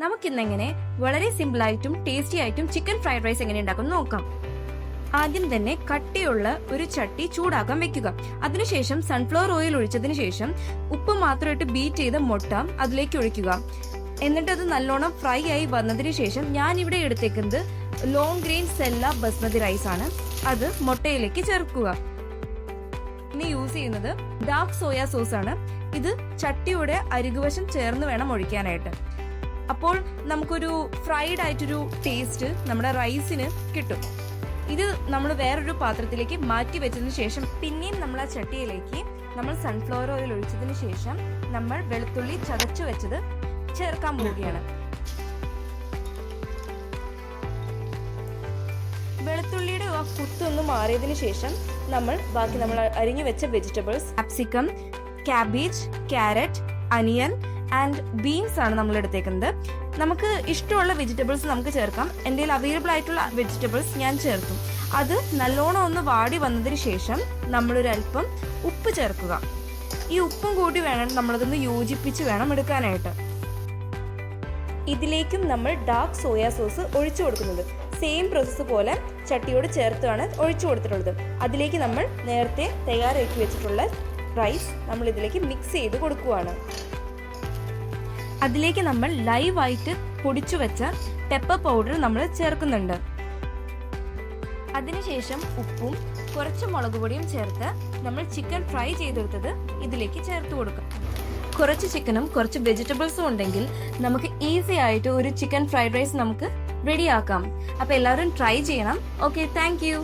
നമുക്കിന്നെങ്ങനെ വളരെ സിമ്പിൾ ആയിട്ടും ടേസ്റ്റി ആയിട്ടും ചിക്കൻ ഫ്രൈഡ് റൈസ് എങ്ങനെ ഉണ്ടാക്കും നോക്കാം. ആദ്യം തന്നെ കട്ടിയുള്ള ഒരു ചട്ടി ചൂടാക്കാൻ വെക്കുക. അതിനുശേഷം സൺഫ്ലവർ ഓയിൽ ഒഴിച്ചതിന് ശേഷം ഉപ്പ് മാത്രമായിട്ട് ബീറ്റ് ചെയ്ത മുട്ട അതിലേക്ക് ഒഴിക്കുക. എന്നിട്ട് അത് നല്ലോണം ഫ്രൈ ആയി വന്നതിന് ശേഷം ഞാൻ ഇവിടെ എടുത്തേക്കുന്നത് long grain sella basmati rice ആണ്. അത് മുട്ടയിലേക്ക് ചേർക്കുക. ഇനി യൂസ് ചെയ്യുന്നത് ഡാർക്ക് സോയാ സോസ് ആണ്. ഇത് ചട്ടിയുടെ അരികുവശം ചേർന്ന് വേണം ഒഴിക്കാനായിട്ട്. അപ്പോൾ നമുക്കൊരു ഫ്രൈഡ് ആയിട്ടൊരു ടേസ്റ്റ് നമ്മുടെ റൈസിന് കിട്ടും. ഇത് നമ്മൾ വേറൊരു പാത്രത്തിലേക്ക് മാറ്റി വെച്ചതിന് ശേഷം പിന്നെയും നമ്മൾ ആ ചട്ടിയിലേക്ക് നമ്മൾ സൺഫ്ലവർ ഓയിൽ ഒഴിച്ചതിന് ശേഷം നമ്മൾ വെളുത്തുള്ളി ചതച്ചു വെച്ചത് ചേർക്കാൻ പോവുകയാണ്. വെളുത്തുള്ളിയുടെ ആ കുത്തൊന്ന് മാറിയതിന് ശേഷം നമ്മൾ അരിഞ്ഞു വെച്ച വെജിറ്റബിൾസ്, ക്യാപ്സിക്കം, ക്യാബേജ്, ക്യാരറ്റ്, അനിയൻ ആൻഡ് ബീൻസ് ആണ് നമ്മൾ എടുത്തേക്കുന്നത്. നമുക്ക് ഇഷ്ടമുള്ള വെജിറ്റബിൾസ് നമുക്ക് ചേർക്കാം. എൻ്റെ കയ്യിൽ അവൈലബിൾ ആയിട്ടുള്ള വെജിറ്റബിൾസ് ഞാൻ ചേർക്കും. അത് നല്ലോണം ഒന്ന് വാടി വന്നതിന് ശേഷം നമ്മളൊരല്പം ഉപ്പ് ചേർക്കുക. ഈ ഉപ്പും കൂടി വേണം നമ്മളതൊന്ന് യോജിപ്പിച്ച് വേണം എടുക്കാനായിട്ട്. ഇതിലേക്കും നമ്മൾ ഡാർക്ക് സോയാ സോസ് ഒഴിച്ചു കൊടുക്കുന്നത്. സെയിം പ്രോസസ്സ് പോലെ ചട്ടിയോട് ചേർത്താണ് ഒഴിച്ചു കൊടുത്തിട്ടുള്ളത്. അതിലേക്ക് നമ്മൾ നേരത്തെ തയ്യാറാക്കി വെച്ചിട്ടുള്ള റൈസ് നമ്മൾ ഇതിലേക്ക് മിക്സ് ചെയ്ത് കൊടുക്കുകയാണ്. അതിലേക്ക് നമ്മൾ ലൈവായിട്ട് പൊടിച്ചു വെച്ച പെപ്പർ പൗഡർ നമ്മൾ ചേർക്കുന്നുണ്ട്. അതിനുശേഷം ഉപ്പും കുറച്ച് മുളക് പൊടിയും ചേർത്ത് നമ്മൾ ചിക്കൻ ഫ്രൈ ചെയ്തെടുത്തത് ഇതിലേക്ക് ചേർത്ത് കൊടുക്കാം. കുറച്ച് ചിക്കനും കുറച്ച് വെജിറ്റബിൾസും ഉണ്ടെങ്കിൽ നമുക്ക് ഈസി ആയിട്ട് ഒരു ചിക്കൻ ഫ്രൈഡ് റൈസ് നമുക്ക് റെഡിയാക്കാം. അപ്പോൾ എല്ലാവരും ട്രൈ ചെയ്യണം. Okay, thank you.